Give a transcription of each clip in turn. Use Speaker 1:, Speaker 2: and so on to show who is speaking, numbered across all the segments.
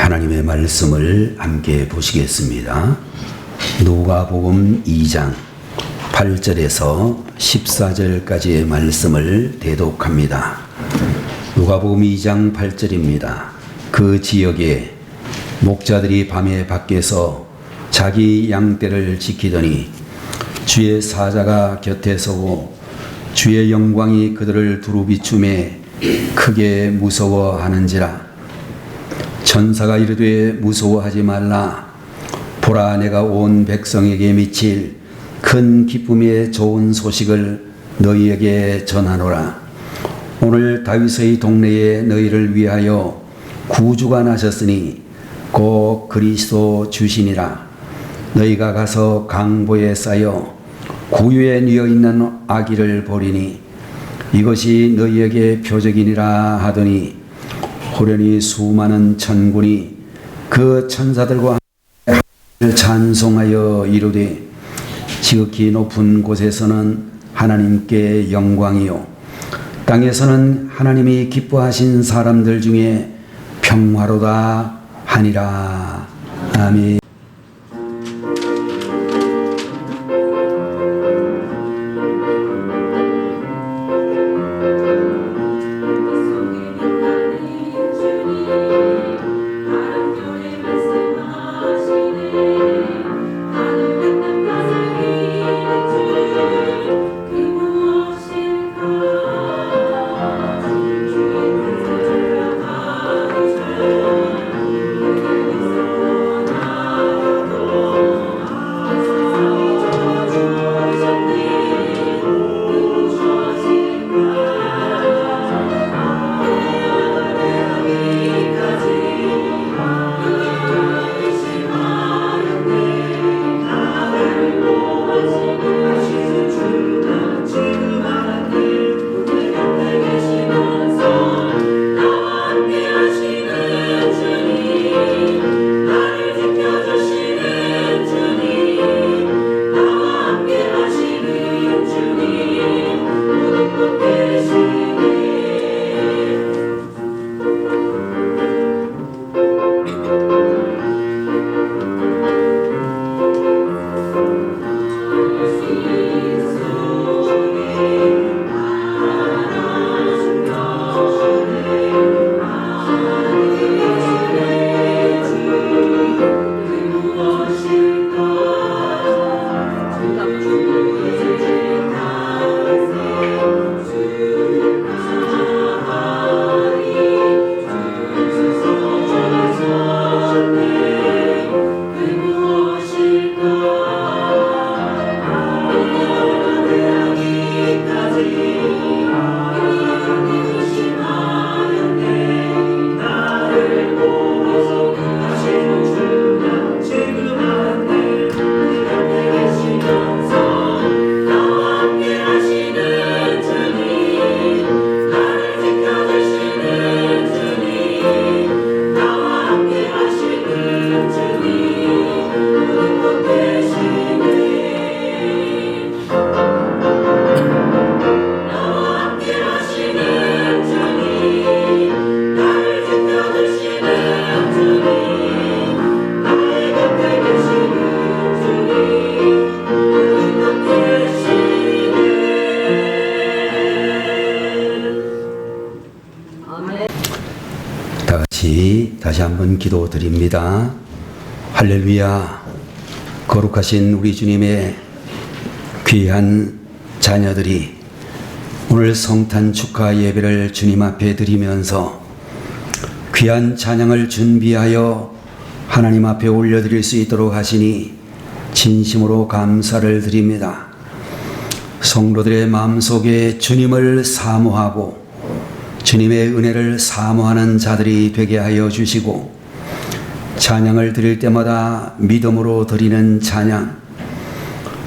Speaker 1: 하나님의 말씀을 함께 보시겠습니다. 누가복음 2장 8절에서 14절까지의 말씀을 대독합니다. 누가복음 2장 8절입니다. 그 지역에 목자들이 밤에 밖에서 자기 양떼를 지키더니 주의 사자가 곁에 서고 주의 영광이 그들을 두루 비추매 크게 무서워하는지라. 천사가 이르되 무서워하지 말라. 보라, 내가 온 백성에게 미칠 큰 기쁨의 좋은 소식을 너희에게 전하노라. 오늘 다윗의 동네에 너희를 위하여 구주가 나셨으니 곧 그리스도 주시니라. 너희가 가서 강보에 쌓여 구유에 누워 있는 아기를 보리니 이것이 너희에게 표적이니라 하더니 호련히 수많은 천군이 그 천사들과 하나님을 찬송하여 이르되 지극히 높은 곳에서는 하나님께 영광이요 땅에서는 하나님이 기뻐하신 사람들 중에 평화로다 하니라. 아멘. 다시 한번 기도드립니다. 할렐루야. 거룩하신 우리 주님의 귀한 자녀들이 오늘 성탄 축하 예배를 주님 앞에 드리면서 귀한 찬양을 준비하여 하나님 앞에 올려드릴 수 있도록 하시니 진심으로 감사를 드립니다. 성도들의 마음속에 주님을 사모하고 주님의 은혜를 사모하는 자들이 되게 하여 주시고 찬양을 드릴 때마다 믿음으로 드리는 찬양,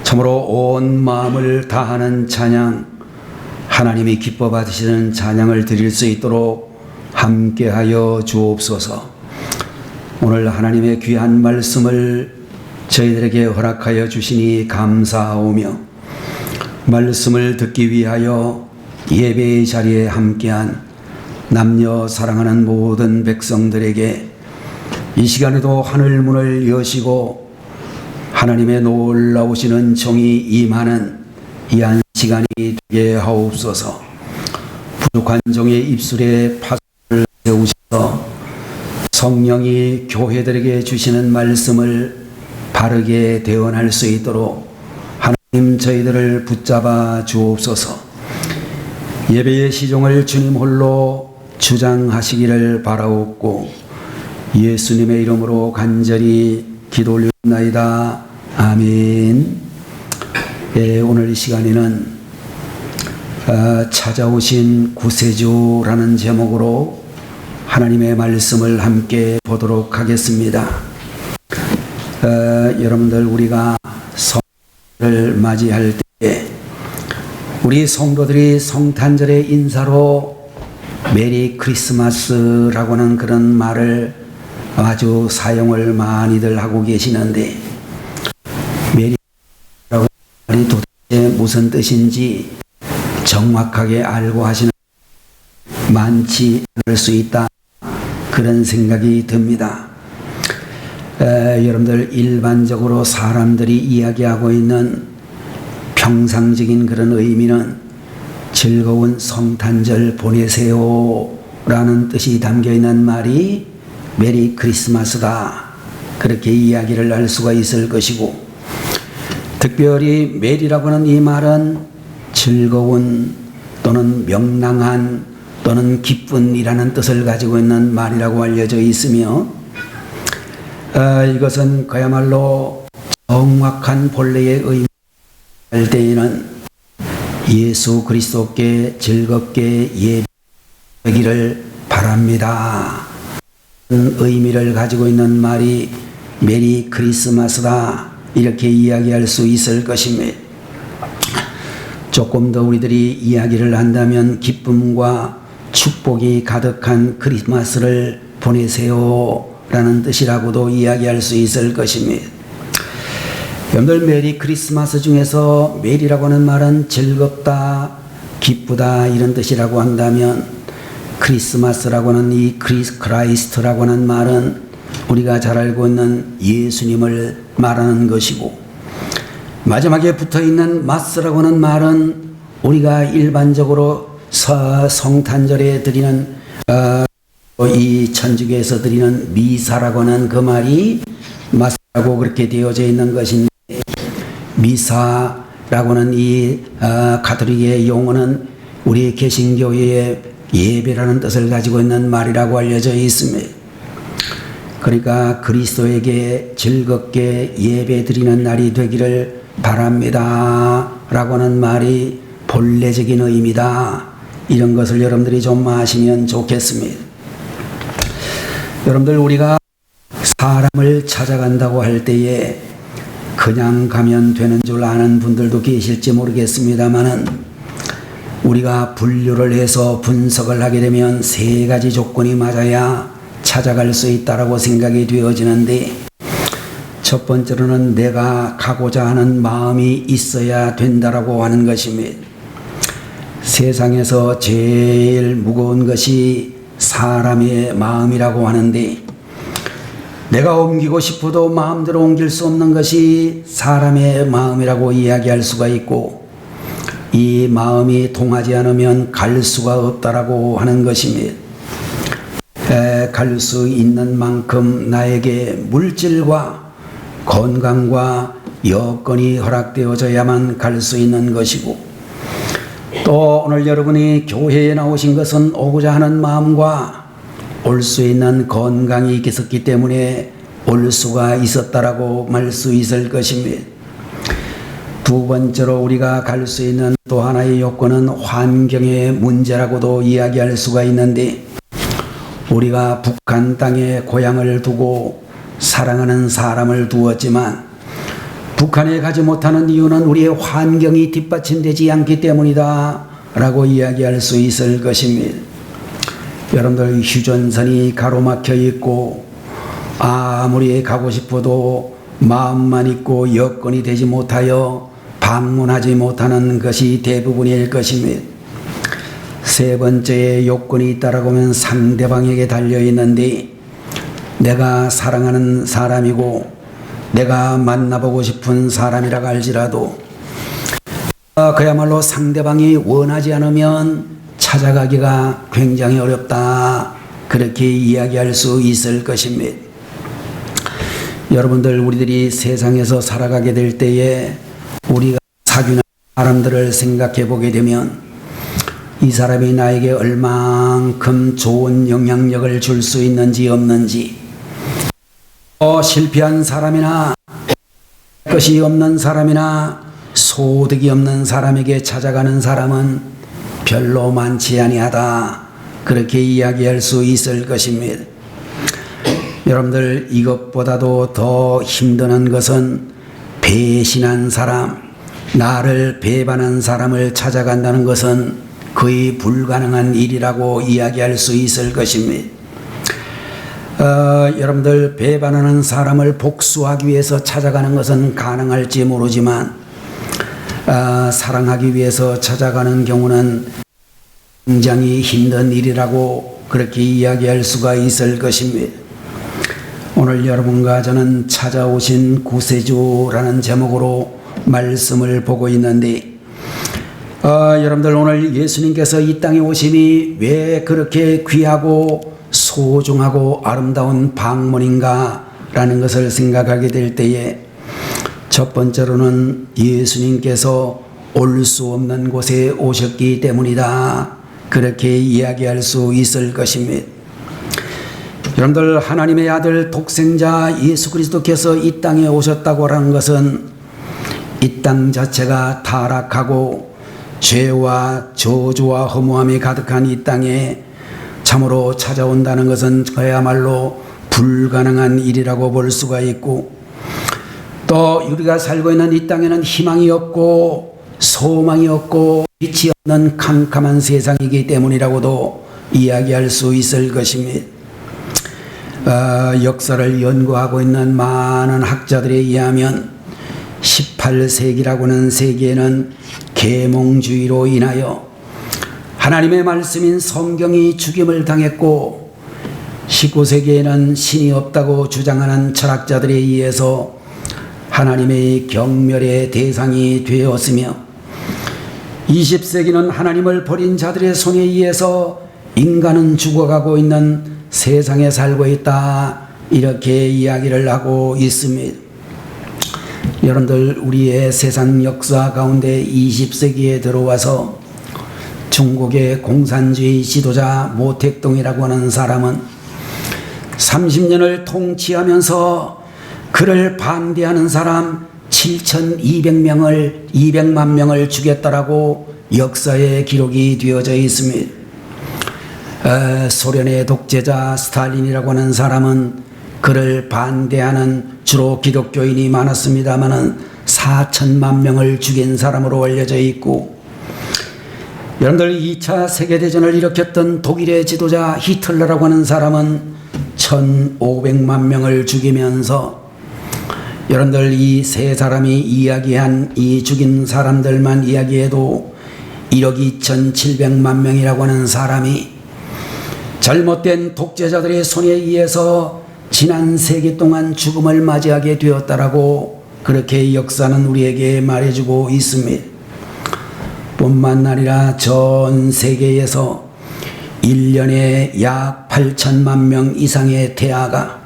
Speaker 1: 참으로 온 마음을 다하는 찬양, 하나님이 기뻐 받으시는 찬양을 드릴 수 있도록 함께하여 주옵소서. 오늘 하나님의 귀한 말씀을 저희들에게 허락하여 주시니 감사하오며 말씀을 듣기 위하여 예배의 자리에 함께한 남녀 사랑하는 모든 백성들에게 이 시간에도 하늘 문을 여시고 하나님의 놀라우신 은총이 임하는 이 한 시간이 되게 하옵소서. 부족한 종의 입술에 파수를 세우셔서 성령이 교회들에게 주시는 말씀을 바르게 대언할 수 있도록 하나님 저희들을 붙잡아 주옵소서. 예배의 시종을 주님 홀로 주장하시기를 바라옵고 예수님의 이름으로 간절히 기도 올리옵나이다. 아멘. 예, 오늘 이 시간에는 찾아오신 구세주라는 제목으로 하나님의 말씀을 함께 보도록 하겠습니다. 여러분들, 우리가 성탄절을 맞이할 때 우리 성도들이 성탄절의 인사로 메리 크리스마스라고 하는 그런 말을 아주 사용을 많이들 하고 계시는데, 메리라고 말이 도대체 무슨 뜻인지 정확하게 알고 하시는 많지 않을 수 있다, 그런 생각이 듭니다. 여러분들, 일반적으로 사람들이 이야기하고 있는 평상적인 그런 의미는 즐거운 성탄절 보내세요 라는 뜻이 담겨있는 말이 메리 크리스마스다, 그렇게 이야기를 할 수가 있을 것이고, 특별히 메리라고 하는 이 말은 즐거운 또는 명랑한 또는 기쁜이라는 뜻을 가지고 있는 말이라고 알려져 있으며, 이것은 그야말로 정확한 본래의 의미할 때에는 예수 그리스도께 즐겁게 예배하기를 바랍니다, 의미를 가지고 있는 말이 메리 크리스마스다, 이렇게 이야기할 수 있을 것입니다. 조금 더 우리들이 이야기를 한다면 기쁨과 축복이 가득한 크리스마스를 보내세요 라는 뜻이라고도 이야기할 수 있을 것입니다. 여러분들, 메리 크리스마스 중에서 메리라고 하는 말은 즐겁다, 기쁘다 이런 뜻이라고 한다면, 크리스마스라고 하는 이 크라이스트라고 하는 말은 우리가 잘 알고 있는 예수님을 말하는 것이고, 마지막에 붙어있는 마스라고 하는 말은 우리가 일반적으로 성탄절에 드리는 이 천주교에서 드리는 미사라고 하는 그 말이 마스라고 그렇게 되어져 있는 것인데, 미사라고 하는 이 가톨릭의 용어는 우리 개신교회의 예배라는 뜻을 가지고 있는 말이라고 알려져 있습니다. 그러니까 그리스도에게 즐겁게 예배 드리는 날이 되기를 바랍니다 라고 하는 말이 본래적인 의미다, 이런 것을 여러분들이 좀 아시면 좋겠습니다. 여러분들, 우리가 사람을 찾아간다고 할 때에 그냥 가면 되는 줄 아는 분들도 계실지 모르겠습니다만은, 우리가 분류를 해서 분석을 하게 되면 세 가지 조건이 맞아야 찾아갈 수 있다라고 생각이 되어지는데, 첫 번째로는 내가 가고자 하는 마음이 있어야 된다라고 하는 것입니다. 세상에서 제일 무거운 것이 사람의 마음이라고 하는데, 내가 옮기고 싶어도 마음대로 옮길 수 없는 것이 사람의 마음이라고 이야기할 수가 있고, 이 마음이 통하지 않으면 갈 수가 없다라고 하는 것입니다. 갈 수 있는 만큼 나에게 물질과 건강과 여건이 허락되어져야만 갈 수 있는 것이고, 또 오늘 여러분이 교회에 나오신 것은 오고자 하는 마음과 올 수 있는 건강이 있었기 때문에 올 수가 있었다라고 말 수 있을 것입니다. 두 번째로 우리가 갈 수 있는 또 하나의 요건은 환경의 문제라고도 이야기할 수가 있는데, 우리가 북한 땅에 고향을 두고 사랑하는 사람을 두었지만 북한에 가지 못하는 이유는 우리의 환경이 뒷받침되지 않기 때문이다 라고 이야기할 수 있을 것입니다. 여러분들, 휴전선이 가로막혀 있고 아무리 가고 싶어도 마음만 있고 여건이 되지 못하여 방문하지 못하는 것이 대부분일 것입니다. 세 번째의 요건이 있다라고 하면 상대방에게 달려있는데, 내가 사랑하는 사람이고 내가 만나보고 싶은 사람이라고 할지라도 그야말로 상대방이 원하지 않으면 찾아가기가 굉장히 어렵다, 그렇게 이야기할 수 있을 것입니다. 여러분들, 우리들이 세상에서 살아가게 될 때에 우리가 사귀는 사람들을 생각해 보게 되면 이 사람이 나에게 얼만큼 좋은 영향력을 줄 수 있는지 없는지, 실패한 사람이나 것이 없는 사람이나 소득이 없는 사람에게 찾아가는 사람은 별로 많지 아니하다, 그렇게 이야기할 수 있을 것입니다. 여러분들, 이것보다도 더 힘든 것은 배신한 사람, 나를 배반한 사람을 찾아간다는 것은 거의 불가능한 일이라고 이야기할 수 있을 것입니다. 여러분들, 배반하는 사람을 복수하기 위해서 찾아가는 것은 가능할지 모르지만 사랑하기 위해서 찾아가는 경우는 굉장히 힘든 일이라고 그렇게 이야기할 수가 있을 것입니다. 오늘 여러분과 저는 찾아오신 구세주라는 제목으로 말씀을 보고 있는데, 여러분들, 오늘 예수님께서 이 땅에 오심이 왜 그렇게 귀하고 소중하고 아름다운 방문인가 라는 것을 생각하게 될 때에, 첫 번째로는 예수님께서 올 수 없는 곳에 오셨기 때문이다, 그렇게 이야기할 수 있을 것입니다. 여러분들, 하나님의 아들 독생자 예수 그리스도께서 이 땅에 오셨다고 하는 것은 이 땅 자체가 타락하고 죄와 저주와 허무함이 가득한 이 땅에 참으로 찾아온다는 것은 그야말로 불가능한 일이라고 볼 수가 있고, 또 우리가 살고 있는 이 땅에는 희망이 없고 소망이 없고 빛이 없는 캄캄한 세상이기 때문이라고도 이야기할 수 있을 것입니다. 역사를 연구하고 있는 많은 학자들에 의하면 18세기라고 하는 세기에는 계몽주의로 인하여 하나님의 말씀인 성경이 죽임을 당했고, 19세기에는 신이 없다고 주장하는 철학자들에 의해서 하나님의 경멸의 대상이 되었으며, 20세기는 하나님을 버린 자들의 손에 의해서 인간은 죽어가고 있는 세상에 살고 있다, 이렇게 이야기를 하고 있습니다. 여러분들, 우리의 세상 역사 가운데 20세기에 들어와서 중국의 공산주의 지도자 모택동이라고 하는 사람은 30년을 통치하면서 그를 반대하는 사람 200만 명을 죽였다라고 역사에 기록이 되어져 있습니다. 소련의 독재자 스탈린이라고 하는 사람은 그를 반대하는 주로 기독교인이 많았습니다마는 4천만 명을 죽인 사람으로 알려져 있고, 여러분들, 2차 세계대전을 일으켰던 독일의 지도자 히틀러라고 하는 사람은 1,500만 명을 죽이면서, 여러분들, 이 세 사람이 이야기한 이 죽인 사람들만 이야기해도 1억 2,700만 명이라고 하는 사람이 잘못된 독재자들의 손에 의해서 지난 세기 동안 죽음을 맞이하게 되었다라고 그렇게 역사는 우리에게 말해주고 있습니다. 뿐만 아니라 전 세계에서 1년에 약 8천만 명 이상의 태아가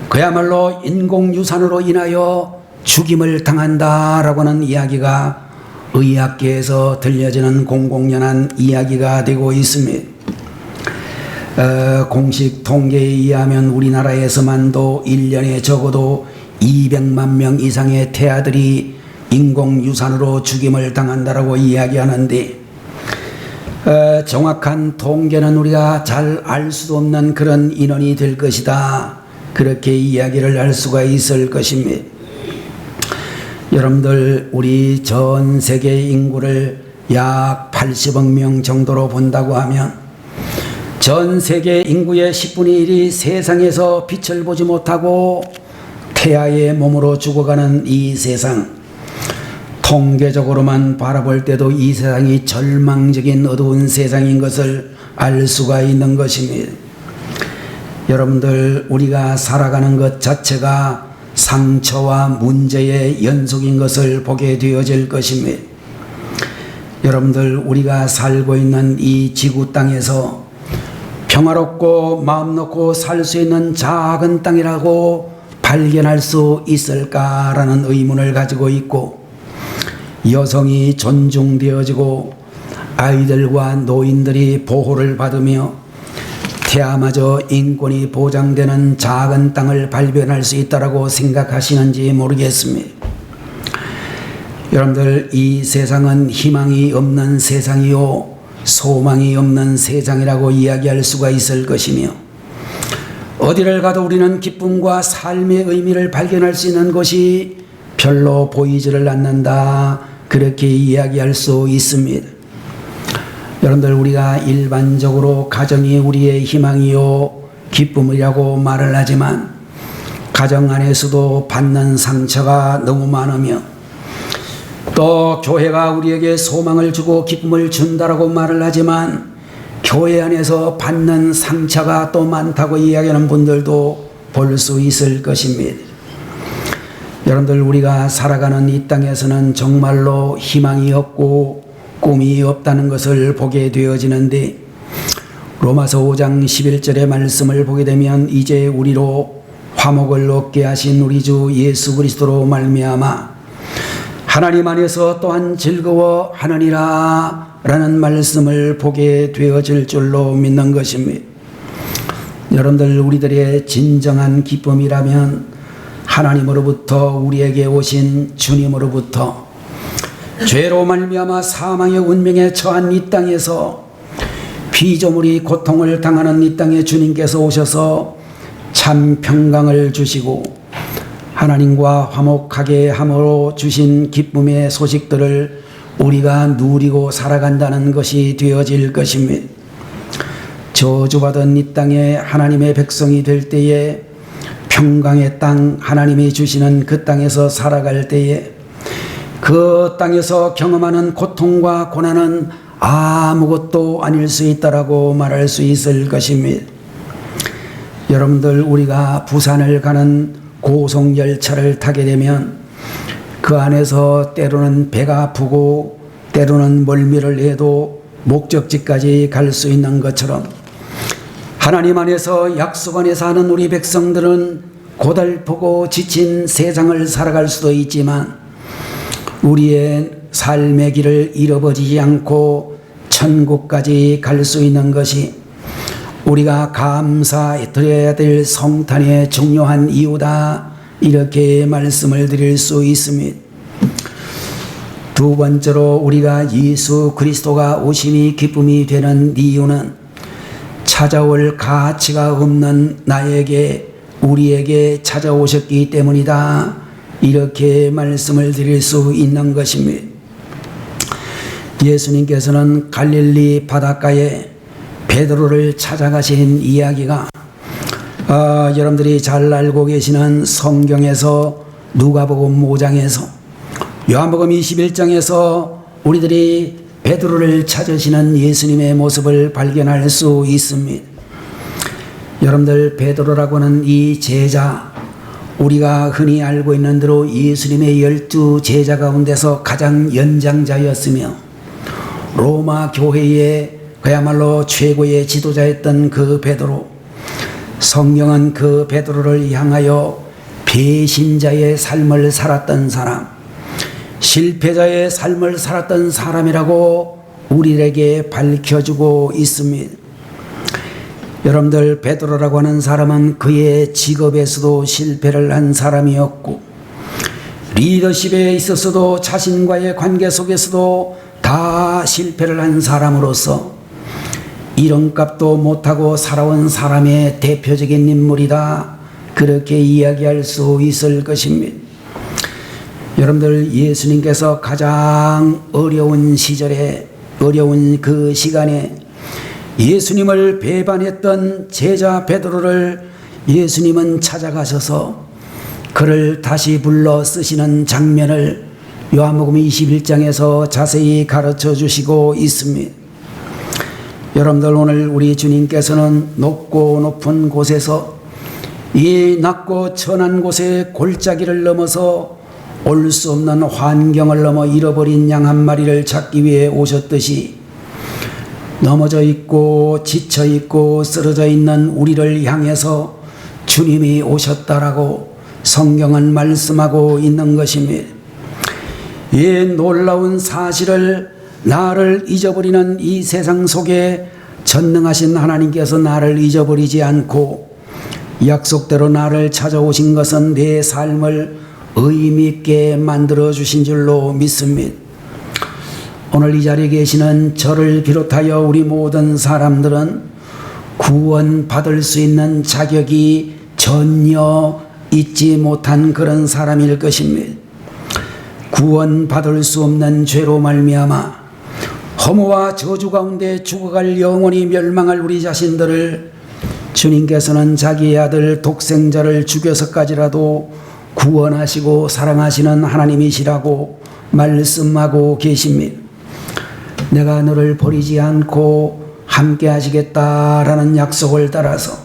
Speaker 1: 그야말로 인공유산으로 인하여 죽임을 당한다라고 하는 이야기가 의학계에서 들려지는 공공연한 이야기가 되고 있습니다. 공식 통계에 의하면 우리나라에서만도 1년에 적어도 200만 명 이상의 태아들이 인공유산으로 죽임을 당한다라고 이야기하는데, 정확한 통계는 우리가 잘 알 수도 없는 그런 인원이 될 것이다, 그렇게 이야기를 할 수가 있을 것입니다. 여러분들, 우리 전 세계 인구를 약 80억 명 정도로 본다고 하면 전 세계 인구의 10분의 1이 세상에서 빛을 보지 못하고 태아의 몸으로 죽어가는 이 세상, 통계적으로만 바라볼 때도 이 세상이 절망적인 어두운 세상인 것을 알 수가 있는 것입니다. 여러분들, 우리가 살아가는 것 자체가 상처와 문제의 연속인 것을 보게 되어질 것입니다. 여러분들, 우리가 살고 있는 이 지구 땅에서 평화롭고 마음 놓고 살 수 있는 작은 땅이라고 발견할 수 있을까라는 의문을 가지고 있고, 여성이 존중되어지고 아이들과 노인들이 보호를 받으며 태아마저 인권이 보장되는 작은 땅을 발견할 수 있다고 생각하시는지 모르겠습니다. 여러분들, 이 세상은 희망이 없는 세상이요 소망이 없는 세상이라고 이야기할 수가 있을 것이며, 어디를 가도 우리는 기쁨과 삶의 의미를 발견할 수 있는 곳이 별로 보이지를 않는다, 그렇게 이야기할 수 있습니다. 여러분들, 우리가 일반적으로 가정이 우리의 희망이요 기쁨이라고 말을 하지만, 가정 안에서도 받는 상처가 너무 많으며, 또 교회가 우리에게 소망을 주고 기쁨을 준다라고 말을 하지만, 교회 안에서 받는 상처가 또 많다고 이야기하는 분들도 볼 수 있을 것입니다. 여러분들, 우리가 살아가는 이 땅에서는 정말로 희망이 없고 꿈이 없다는 것을 보게 되어지는데, 로마서 5장 11절의 말씀을 보게 되면, 이제 우리로 화목을 얻게 하신 우리 주 예수 그리스도로 말미암아 하나님 안에서 또한 즐거워하느니라 라는 말씀을 보게 되어질 줄로 믿는 것입니다. 여러분들, 우리들의 진정한 기쁨이라면 하나님으로부터 우리에게 오신 주님으로부터 죄로 말미암아 사망의 운명에 처한 이 땅에서 피조물이 고통을 당하는 이 땅에 주님께서 오셔서 참 평강을 주시고 하나님과 화목하게 함으로 주신 기쁨의 소식들을 우리가 누리고 살아간다는 것이 되어질 것입니다. 저주받은 이 땅에 하나님의 백성이 될 때에, 평강의 땅, 하나님이 주시는 그 땅에서 살아갈 때에, 그 땅에서 경험하는 고통과 고난은 아무것도 아닐 수 있다라고 말할 수 있을 것입니다. 여러분들, 우리가 부산을 가는 고속열차를 타게 되면 그 안에서 때로는 배가 아프고 때로는 멀미를 해도 목적지까지 갈 수 있는 것처럼, 하나님 안에서 약속 안에서 하는 우리 백성들은 고달프고 지친 세상을 살아갈 수도 있지만, 우리의 삶의 길을 잃어버리지 않고 천국까지 갈 수 있는 것이 우리가 감사드려야 될 성탄의 중요한 이유다, 이렇게 말씀을 드릴 수 있습니다. 두 번째로, 우리가 예수 그리스도가 오심이 기쁨이 되는 이유는 찾아올 가치가 없는 나에게, 우리에게 찾아오셨기 때문이다, 이렇게 말씀을 드릴 수 있는 것입니다. 예수님께서는 갈릴리 바닷가에 베드로를 찾아가신 이야기가 여러분들이 잘 알고 계시는 성경에서 누가복음 5장에서 요한복음 21장에서 우리들이 베드로를 찾으시는 예수님의 모습을 발견할 수 있습니다. 여러분들, 베드로라고는 이 제자, 우리가 흔히 알고 있는 대로 예수님의 12제자 가운데서 가장 연장자였으며 로마 교회의 그야말로 최고의 지도자였던 그 베드로, 성경은 그 베드로를 향하여 배신자의 삶을 살았던 사람, 실패자의 삶을 살았던 사람이라고 우리에게 밝혀주고 있습니다. 여러분들, 베드로라고 하는 사람은 그의 직업에서도 실패를 한 사람이었고, 리더십에 있어서도 자신과의 관계 속에서도 다 실패를 한 사람으로서 이름값도 못하고 살아온 사람의 대표적인 인물이다, 그렇게 이야기할 수 있을 것입니다. 여러분들, 예수님께서 가장 어려운 시절에, 어려운 그 시간에 예수님을 배반했던 제자 베드로를 예수님은 찾아가셔서 그를 다시 불러 쓰시는 장면을 요한복음 21장에서 자세히 가르쳐 주시고 있습니다. 여러분들, 오늘 우리 주님께서는 높고 높은 곳에서 이 낮고 천한 곳의 골짜기를 넘어서 올 수 없는 환경을 넘어 잃어버린 양 한 마리를 찾기 위해 오셨듯이 넘어져 있고 지쳐 있고 쓰러져 있는 우리를 향해서 주님이 오셨다라고 성경은 말씀하고 있는 것입니다. 이 놀라운 사실을 나를 잊어버리는 이 세상 속에 전능하신 하나님께서 나를 잊어버리지 않고 약속대로 나를 찾아오신 것은 내 삶을 의미 있게 만들어 주신 줄로 믿습니다. 오늘 이 자리에 계시는 저를 비롯하여 우리 모든 사람들은 구원받을 수 있는 자격이 전혀 있지 못한 그런 사람일 것입니다. 구원받을 수 없는 죄로 말미암아 허무와 저주 가운데 죽어갈 영원히 멸망할 우리 자신들을 주님께서는 자기의 아들 독생자를 죽여서까지라도 구원하시고 사랑하시는 하나님이시라고 말씀하고 계십니다. 내가 너를 버리지 않고 함께 하시겠다라는 약속을 따라서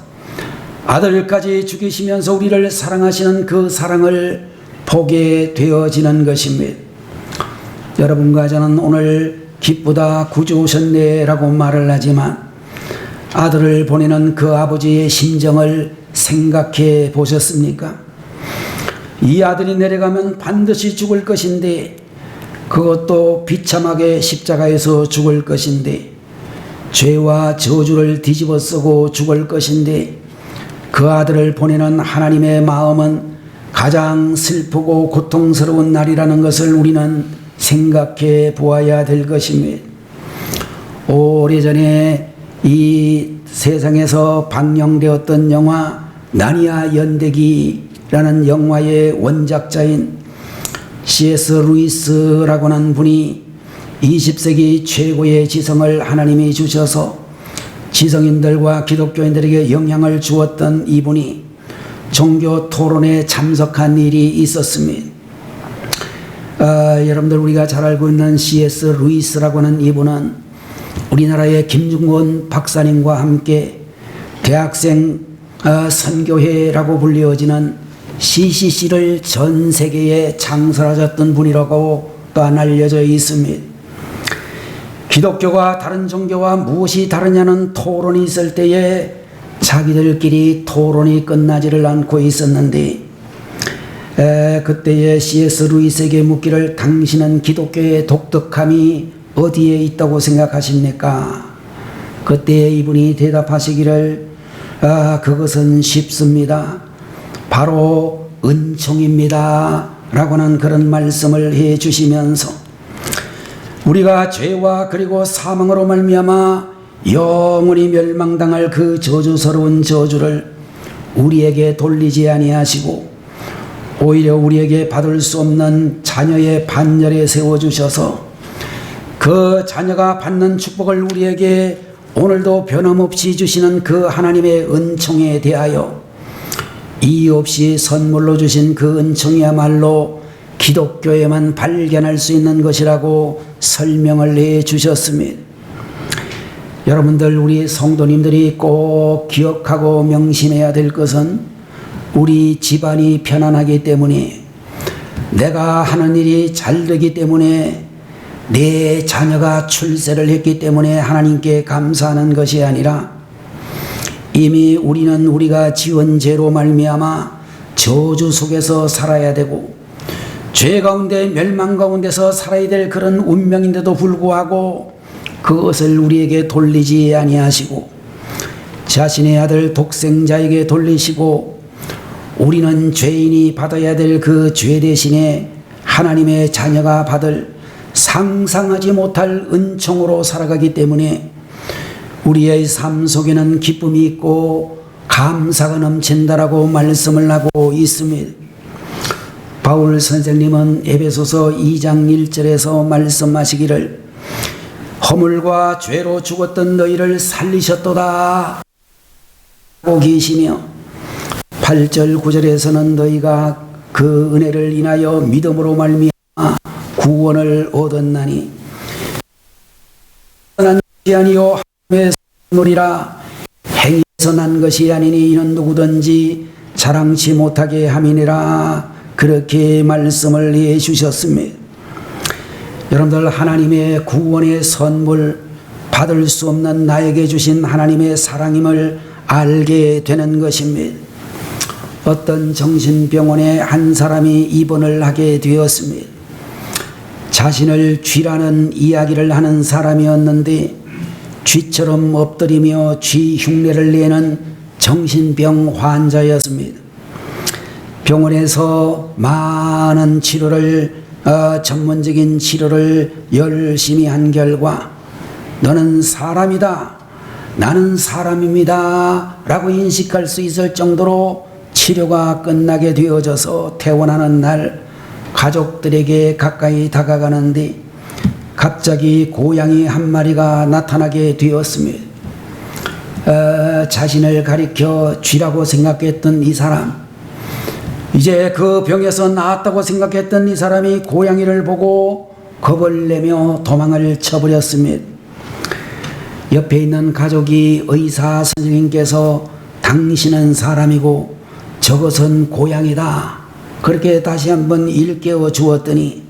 Speaker 1: 아들까지 죽이시면서 우리를 사랑하시는 그 사랑을 보게 되어지는 것입니다. 여러분과 저는 오늘 기쁘다 구주 오셨네 라고 말을 하지만 아들을 보내는 그 아버지의 심정을 생각해 보셨습니까? 이 아들이 내려가면 반드시 죽을 것인데, 그것도 비참하게 십자가에서 죽을 것인데, 죄와 저주를 뒤집어 쓰고 죽을 것인데, 그 아들을 보내는 하나님의 마음은 가장 슬프고 고통스러운 날이라는 것을 우리는 생각해 보아야 될 것입니다. 오래전에 이 세상에서 방영되었던 영화 나니아 연대기라는 영화의 원작자인 C.S. 루이스라고 하는 분이 20세기 최고의 지성을 하나님이 주셔서 지성인들과 기독교인들에게 영향을 주었던 이분이 종교 토론에 참석한 일이 있었습니다. 여러분들, 우리가 잘 알고 있는 C.S. 루이스라고 하는 이분은 우리나라의 김중곤 박사님과 함께 대학생 선교회라고 불리어지는 CCC를 전 세계에 창설하셨던 분이라고 또한 알려져 있습니다. 기독교가 다른 종교와 무엇이 다르냐는 토론이 있을 때에 자기들끼리 토론이 끝나지를 않고 있었는데, 그때에 C.S. 루이스에게 묻기를 당신은 기독교의 독특함이 어디에 있다고 생각하십니까? 그때 이분이 대답하시기를 그것은 쉽습니다. 바로 은총입니다 라고 하는 그런 말씀을 해 주시면서 우리가 죄와 그리고 사망으로 말미암아 영원히 멸망당할 그 저주스러운 저주를 우리에게 돌리지 아니하시고 오히려 우리에게 받을 수 없는 자녀의 반열에 세워주셔서 그 자녀가 받는 축복을 우리에게 오늘도 변함없이 주시는 그 하나님의 은총에 대하여 이유 없이 선물로 주신 그 은총이야말로 기독교에만 발견할 수 있는 것이라고 설명을 해 주셨습니다. 여러분들, 우리 성도님들이 꼭 기억하고 명심해야 될 것은 우리 집안이 편안하기 때문에, 내가 하는 일이 잘 되기 때문에, 내 자녀가 출세를 했기 때문에 하나님께 감사하는 것이 아니라 이미 우리는 우리가 지은 죄로 말미암아 저주 속에서 살아야 되고 죄 가운데 멸망 가운데서 살아야 될 그런 운명인데도 불구하고 그것을 우리에게 돌리지 아니하시고 자신의 아들 독생자에게 돌리시고 우리는 죄인이 받아야 될 그 죄 대신에 하나님의 자녀가 받을 상상하지 못할 은총으로 살아가기 때문에 우리의 삶 속에는 기쁨이 있고 감사가 넘친다라고 말씀을 하고 있습니다. 바울 선생님은 에베소서 2장 1절에서 말씀하시기를 허물과 죄로 죽었던 너희를 살리셨도다 하고 계시며 8절 9절에서는 너희가 그 은혜를 인하여 믿음으로 말미암아 구원을 얻었나니 아니요 하나님의 선물이라 행위에서 난 것이 아니니 이는 누구든지 자랑치 못하게 함이니라. 그렇게 말씀을 해 주셨습니다. 여러분들, 하나님의 구원의 선물, 받을 수 없는 나에게 주신 하나님의 사랑임을 알게 되는 것입니다. 어떤 정신병원에 한 사람이 입원을 하게 되었습니다. 자신을 쥐라는 이야기를 하는 사람이었는데 쥐처럼 엎드리며 쥐 흉내를 내는 정신병 환자였습니다. 병원에서 많은 치료를 전문적인 치료를 열심히 한 결과 너는 사람이다, 나는 사람입니다 라고 인식할 수 있을 정도로 치료가 끝나게 되어져서 퇴원하는 날 가족들에게 가까이 다가가는데 갑자기 고양이 한 마리가 나타나게 되었습니다. 자신을 가리켜 쥐라고 생각했던 이 사람, 이제 그 병에서 나았다고 생각했던 이 사람이 고양이를 보고 겁을 내며 도망을 쳐버렸습니다. 옆에 있는 가족이 의사 선생님께서 당신은 사람이고 저것은 고양이다, 그렇게 다시 한번 일깨워 주었더니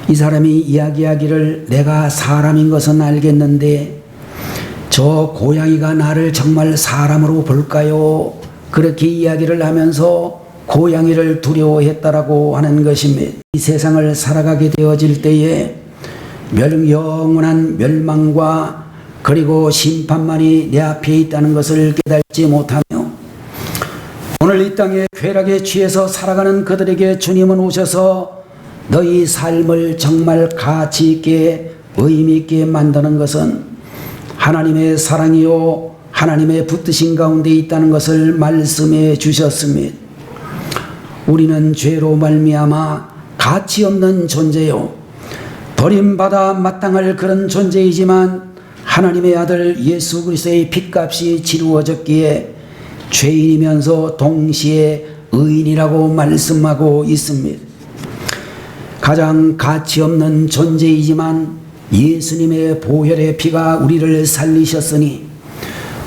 Speaker 1: 이 사람이 이야기하기를 내가 사람인 것은 알겠는데 저 고양이가 나를 정말 사람으로 볼까요? 그렇게 이야기를 하면서 고양이를 두려워했다라고 하는 것입니다. 이 세상을 살아가게 되어질 때에 영원한 멸망과 그리고 심판만이 내 앞에 있다는 것을 깨닫지 못하며 오늘 이 땅에 쾌락에 취해서 살아가는 그들에게 주님은 오셔서 너희 삶을 정말 가치 있게 의미 있게 만드는 것은 하나님의 사랑이요 하나님의 붙드신 가운데 있다는 것을 말씀해 주셨습니다. 우리는 죄로 말미암아 가치 없는 존재요 버림받아 마땅할 그런 존재이지만 하나님의 아들 예수 그리스도의 핏값이 치루어졌기에 죄인이면서 동시에 의인이라고 말씀하고 있습니다. 가장 가치 없는 존재이지만 예수님의 보혈의 피가 우리를 살리셨으니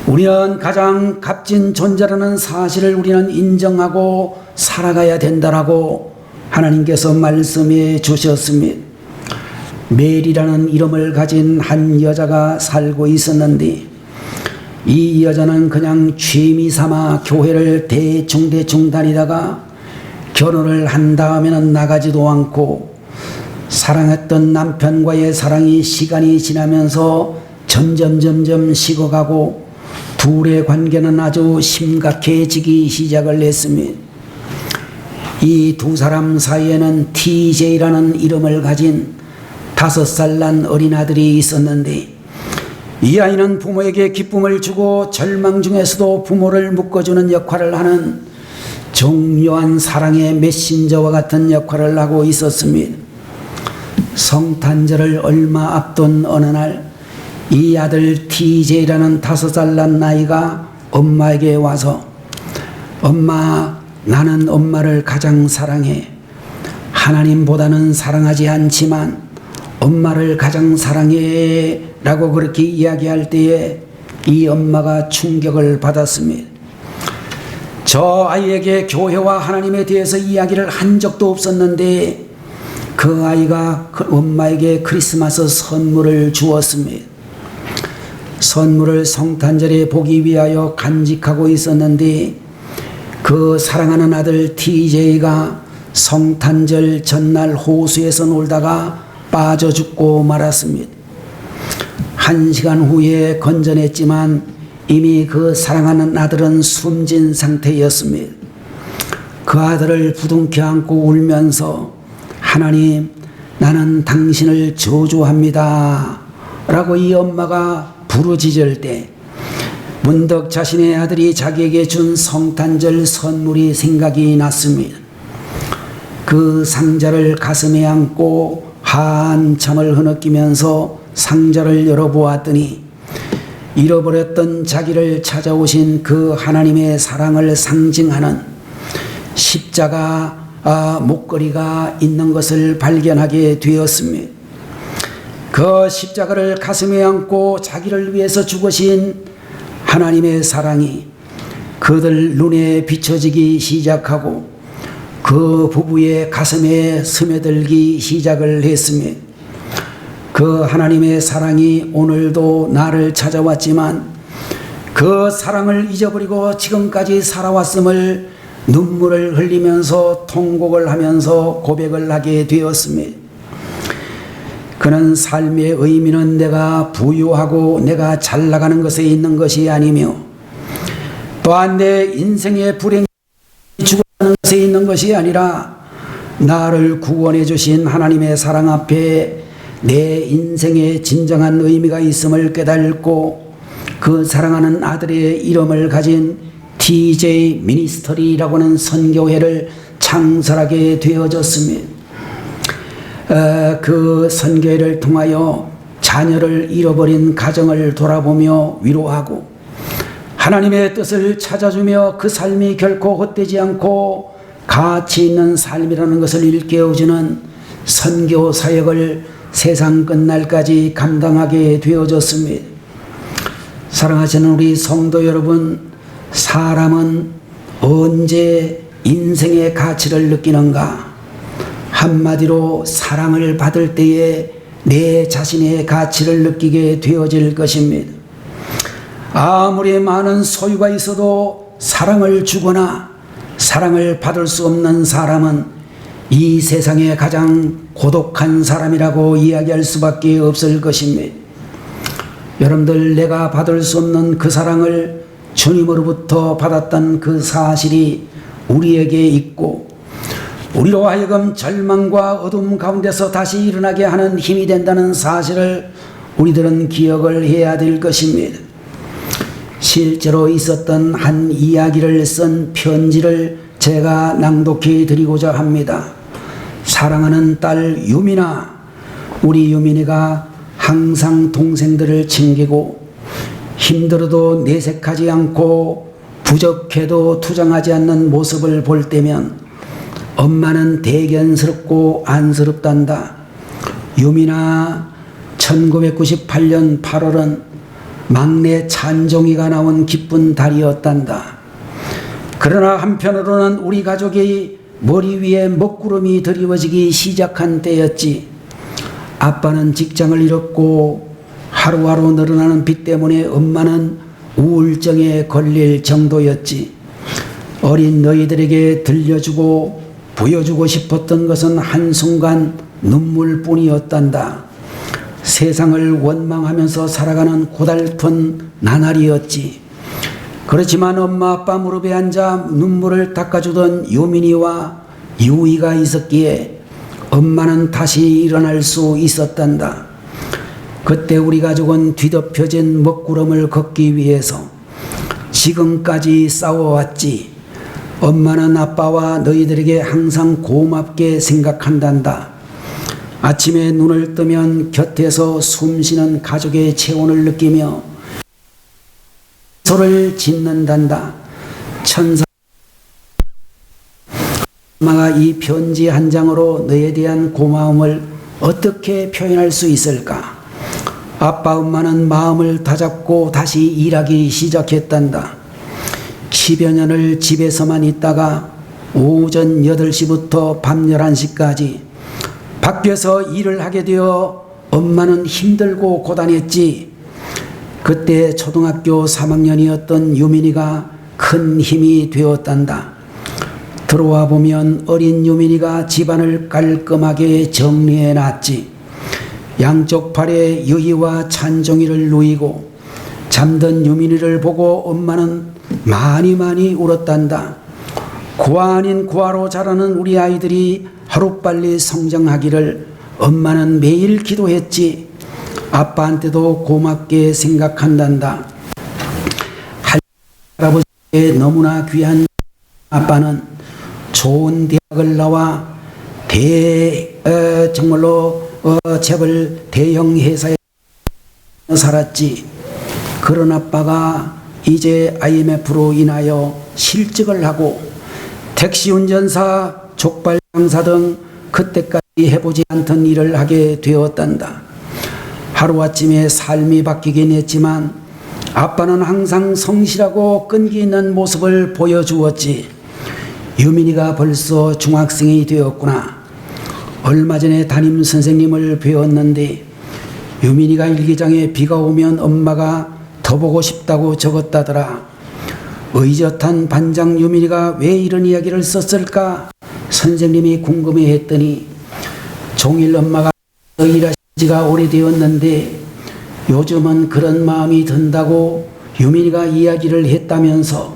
Speaker 1: 우리는 가장 값진 존재라는 사실을 우리는 인정하고 살아가야 된다라고 하나님께서 말씀해 주셨습니다. 메리라는 이름을 가진 한 여자가 살고 있었는데 이 여자는 그냥 취미 삼아 교회를 대충 다니다가 결혼을 한 다음에는 나가지도 않고 사랑했던 남편과의 사랑이 시간이 지나면서 점점 식어가고 둘의 관계는 아주 심각해지기 시작을 했습니다. 이 두 사람 사이에는 TJ라는 이름을 가진 5살 난 어린아들이 있었는데 이 아이는 부모에게 기쁨을 주고 절망 중에서도 부모를 묶어주는 역할을 하는 중요한 사랑의 메신저와 같은 역할을 하고 있었습니다. 성탄절을 얼마 앞둔 어느 날 이 아들 TJ라는 5살 난 아이가 엄마에게 와서 엄마, 나는 엄마를 가장 사랑해. 하나님보다는 사랑하지 않지만 엄마를 가장 사랑해 라고 그렇게 이야기할 때에 이 엄마가 충격을 받았습니다. 저 아이에게 교회와 하나님에 대해서 이야기를 한 적도 없었는데 그 아이가 그 엄마에게 크리스마스 선물을 주었습니다. 선물을 성탄절에 보기 위하여 간직하고 있었는데 그 사랑하는 아들 TJ가 성탄절 전날 호수에서 놀다가 빠져 죽고 말았습니다. 1시간 후에 건져냈지만 이미 그 사랑하는 아들은 숨진 상태였습니다. 그 아들을 부둥켜 안고 울면서 하나님, 나는 당신을 저주합니다 라고 이 엄마가 부르짖을 때 문득 자신의 아들이 자기에게 준 성탄절 선물이 생각이 났습니다. 그 상자를 가슴에 안고 한참을 흐느끼면서 상자를 열어보았더니 잃어버렸던 자기를 찾아오신 그 하나님의 사랑을 상징하는 십자가 목걸이가 있는 것을 발견하게 되었습니다. 그 십자가를 가슴에 안고 자기를 위해서 죽으신 하나님의 사랑이 그들 눈에 비춰지기 시작하고 그 부부의 가슴에 스며들기 시작을 했으며 그 하나님의 사랑이 오늘도 나를 찾아왔지만 그 사랑을 잊어버리고 지금까지 살아왔음을 눈물을 흘리면서 통곡을 하면서 고백을 하게 되었습니다. 그는 삶의 의미는 내가 부유하고 내가 잘 나가는 것에 있는 것이 아니며 또한 내 인생의 불행이 죽어가는 것에 있는 것이 아니라 나를 구원해 주신 하나님의 사랑 앞에 내 인생의 진정한 의미가 있음을 깨닫고 그 사랑하는 아들의 이름을 가진 TJ 미니스터리라고 하는 선교회를 창설하게 되어졌습니다. 그 선교회를 통하여 자녀를 잃어버린 가정을 돌아보며 위로하고 하나님의 뜻을 찾아주며 그 삶이 결코 헛되지 않고 가치 있는 삶이라는 것을 일깨워주는 선교 사역을 세상 끝날까지 감당하게 되어졌습니다. 사랑하시는 우리 성도 여러분, 사람은 언제 인생의 가치를 느끼는가? 한마디로 사랑을 받을 때에 내 자신의 가치를 느끼게 되어질 것입니다. 아무리 많은 소유가 있어도 사랑을 주거나 사랑을 받을 수 없는 사람은 이 세상에 가장 고독한 사람이라고 이야기할 수밖에 없을 것입니다. 여러분들, 내가 받을 수 없는 그 사랑을 주님으로부터 받았던 그 사실이 우리에게 있고 우리로 하여금 절망과 어둠 가운데서 다시 일어나게 하는 힘이 된다는 사실을 우리들은 기억을 해야 될 것입니다. 실제로 있었던 한 이야기를 쓴 편지를 제가 낭독해 드리고자 합니다. 사랑하는 딸 유민아, 우리 유민이가 항상 동생들을 챙기고 힘들어도 내색하지 않고 부족해도 투정하지 않는 모습을 볼 때면 엄마는 대견스럽고 안쓰럽단다. 유민아, 1998년 8월은 막내 찬종이가 나온 기쁜 달이었단다. 그러나 한편으로는 우리 가족이 머리 위에 먹구름이 드리워지기 시작한 때였지. 아빠는 직장을 잃었고 하루하루 늘어나는 빚 때문에 엄마는 우울증에 걸릴 정도였지. 어린 너희들에게 들려주고 보여주고 싶었던 것은 한순간 눈물뿐이었단다. 세상을 원망하면서 살아가는 고달픈 나날이었지. 그렇지만 엄마 아빠 무릎에 앉아 눈물을 닦아주던 유민이와 유이가 있었기에 엄마는 다시 일어날 수 있었단다. 그때 우리 가족은 뒤덮여진 먹구름을 걷기 위해서 지금까지 싸워왔지. 엄마는 아빠와 너희들에게 항상 고맙게 생각한단다. 아침에 눈을 뜨면 곁에서 숨쉬는 가족의 체온을 느끼며 소를 짓는단다. 천사 엄마가 이 편지 한 장으로 너에 대한 고마움을 어떻게 표현할 수 있을까? 아빠 엄마는 마음을 다잡고 다시 일하기 시작했단다. 10여 년을 집에서만 있다가 오전 8시부터 밤 11시까지 밖에서 일을 하게 되어 엄마는 힘들고 고단했지. 그때 초등학교 3학년이었던 유민이가 큰 힘이 되었단다. 들어와 보면 어린 유민이가 집안을 깔끔하게 정리해 놨지. 양쪽 팔에 유희와 찬종이를 누이고 잠든 유민이를 보고 엄마는 많이 울었단다. 구화 아닌 구화로 자라는 우리 아이들이 하루빨리 성장하기를 엄마는 매일 기도했지. 아빠한테도 고맙게 생각한단다. 할아버지의 너무나 귀한 아빠는 좋은 대학을 나와 정말로 재벌 대형 회사에 살았지. 그런 아빠가 이제 IMF로 인하여 실직을 하고 택시 운전사, 족발 장사 등 그때까지 해보지 않던 일을 하게 되었단다. 하루아침에 삶이 바뀌긴 했지만 아빠는 항상 성실하고 끈기 있는 모습을 보여주었지. 유민이가 벌써 중학생이 되었구나. 얼마 전에 담임 선생님을 배웠는데 유민이가 일기장에 비가 오면 엄마가 더 보고 싶다고 적었다더라. 의젓한 반장 유민이가 왜 이런 이야기를 썼을까? 선생님이 궁금해했더니 종일 엄마가 일하신 지가 오래되었는데 요즘은 그런 마음이 든다고 유민이가 이야기를 했다면서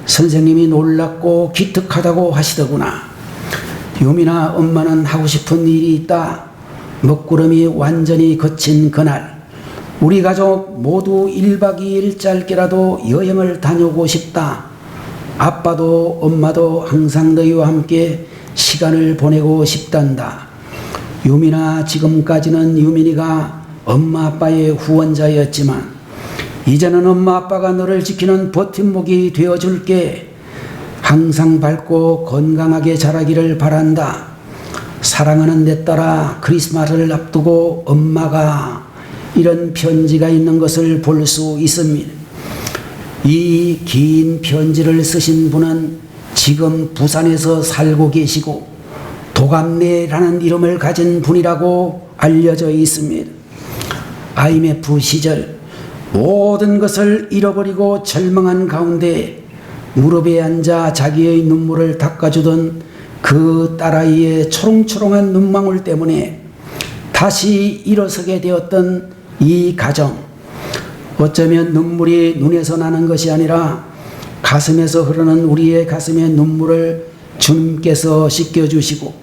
Speaker 1: 선생님이 놀랍고 기특하다고 하시더구나. 유민아, 엄마는 하고 싶은 일이 있다. 먹구름이 완전히 그친 그날 우리 가족 모두 1박 2일 짧게라도 여행을 다녀오고 싶다. 아빠도 엄마도 항상 너희와 함께 시간을 보내고 싶단다. 유민아, 지금까지는 유민이가 엄마 아빠의 후원자였지만 이제는 엄마 아빠가 너를 지키는 버팀목이 되어줄게. 항상 밝고 건강하게 자라기를 바란다. 사랑하는 내 딸아, 크리스마스를 앞두고 엄마가 이런 편지가 있는 것을 볼 수 있습니다. 이 긴 편지를 쓰신 분은 지금 부산에서 살고 계시고 도감내라는 이름을 가진 분이라고 알려져 있습니다. IMF 시절 모든 것을 잃어버리고 절망한 가운데 무릎에 앉아 자기의 눈물을 닦아주던 그 딸아이의 초롱초롱한 눈망울 때문에 다시 일어서게 되었던 이 가정, 어쩌면 눈물이 눈에서 나는 것이 아니라 가슴에서 흐르는 우리의 가슴의 눈물을 주님께서 씻겨주시고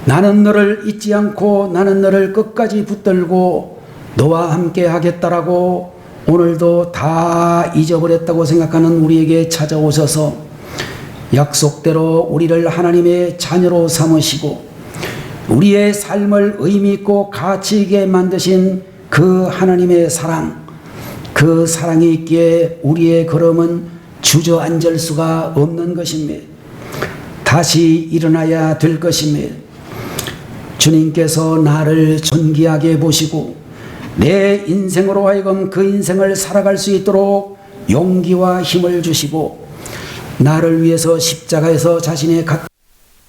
Speaker 1: 나는 너를 잊지 않고 나는 너를 끝까지 붙들고 너와 함께 하겠다라고 오늘도 다 잊어버렸다고 생각하는 우리에게 찾아오셔서 약속대로 우리를 하나님의 자녀로 삼으시고 우리의 삶을 의미있고 가치있게 만드신 그 하나님의 사랑, 그 사랑이 있기에 우리의 걸음은 주저앉을 수가 없는 것입니다. 다시 일어나야 될 것입니다. 주님께서 나를 존귀하게 보시고 내 인생으로 하여금 그 인생을 살아갈 수 있도록 용기와 힘을 주시고 나를 위해서 십자가에서 자신의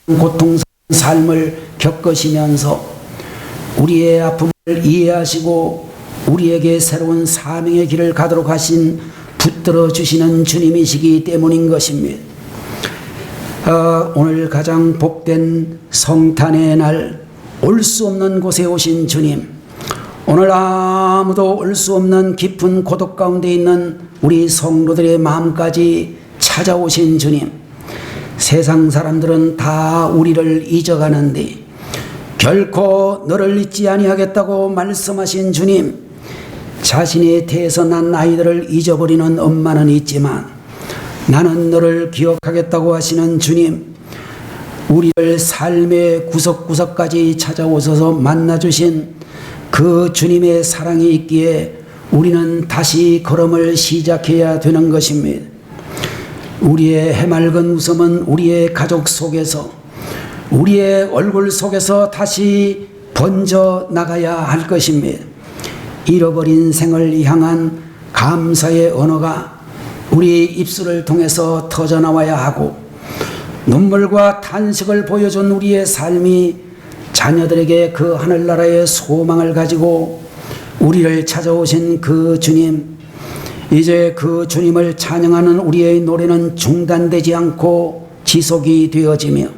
Speaker 1: 고통스러운 삶을 겪으시면서 우리의 아픔을 이해하시고 우리에게 새로운 사명의 길을 가도록 하신 붙들어 주시는 주님이시기 때문인 것입니다. 오늘 가장 복된 성탄의 날, 올 수 없는 곳에 오신 주님, 오늘 아무도 올 수 없는 깊은 고독 가운데 있는 우리 성도들의 마음까지 찾아오신 주님, 세상 사람들은 다 우리를 잊어가는데 결코 너를 잊지 아니하겠다고 말씀하신 주님, 자신의 태에서 난 아이들을 잊어버리는 엄마는 있지만 나는 너를 기억하겠다고 하시는 주님, 우리를 삶의 구석구석까지 찾아오셔서 만나주신 그 주님의 사랑이 있기에 우리는 다시 걸음을 시작해야 되는 것입니다. 우리의 해맑은 웃음은 우리의 가족 속에서, 우리의 얼굴 속에서 다시 번져 나가야 할 것입니다. 잃어버린 생을 향한 감사의 언어가 우리 입술을 통해서 터져나와야 하고, 눈물과 탄식을 보여준 우리의 삶이 자녀들에게 그 하늘나라의 소망을 가지고 우리를 찾아오신 그 주님, 이제 그 주님을 찬양하는 우리의 노래는 중단되지 않고 지속이 되어지며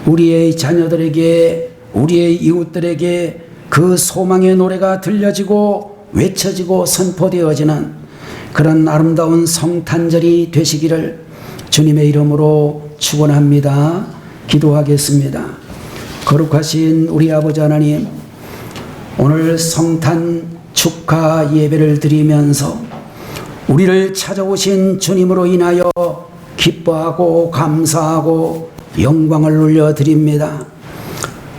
Speaker 1: 우리의 자녀들에게, 우리의 이웃들에게 그 소망의 노래가 들려지고 외쳐지고 선포되어지는 그런 아름다운 성탄절이 되시기를 주님의 이름으로 축원합니다. 기도하겠습니다. 거룩하신 우리 아버지 하나님, 오늘 성탄 축하 예배를 드리면서 우리를 찾아오신 주님으로 인하여 기뻐하고 감사하고 영광을 올려드립니다.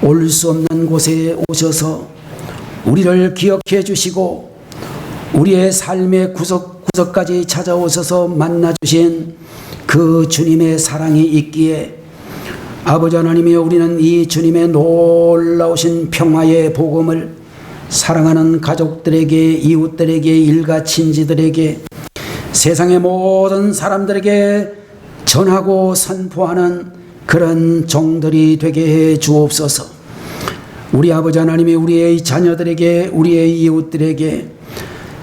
Speaker 1: 올 수 없는 곳에 오셔서 우리를 기억해 주시고 우리의 삶의 구석구석까지 찾아오셔서 만나주신 그 주님의 사랑이 있기에 아버지 하나님이여, 우리는 이 주님의 놀라우신 평화의 복음을 사랑하는 가족들에게, 이웃들에게, 일가 친지들에게, 세상의 모든 사람들에게 전하고 선포하는 그런 종들이 되게 해 주옵소서. 우리 아버지 하나님이 우리의 자녀들에게, 우리의 이웃들에게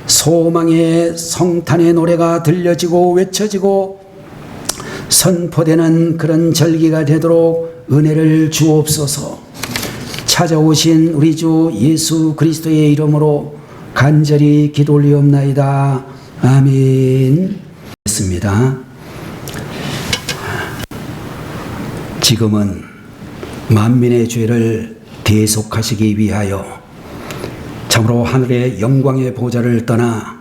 Speaker 1: 소망의 성탄의 노래가 들려지고 외쳐지고 선포되는 그런 절기가 되도록 은혜를 주옵소서. 찾아오신 우리 주 예수 그리스도의 이름으로 간절히 기도 올리옵나이다. 아멘. 했습니다. 지금은 만민의 죄를 대속하시기 위하여 참으로 하늘의 영광의 보좌를 떠나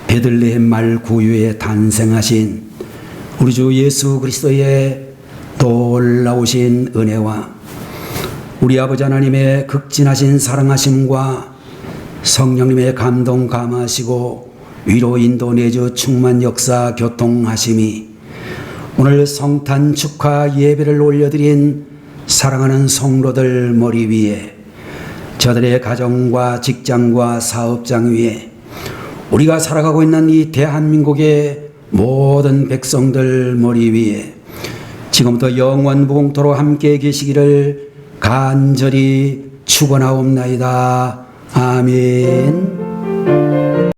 Speaker 1: 베들레헴 말 구유에 탄생하신 우리 주 예수 그리스도의 놀라우신 은혜와 우리 아버지 하나님의 극진하신 사랑하심과 성령님의 감동 감하시고 위로 인도 내주 충만 역사 교통하심이 오늘 성탄 축하 예배를 올려드린 사랑하는 성도들 머리 위에, 저들의 가정과 직장과 사업장 위에, 우리가 살아가고 있는 이 대한민국의 모든 백성들 머리 위에 지금부터 영원 무궁토로 함께 계시기를 간절히 축원하옵나이다. 아멘.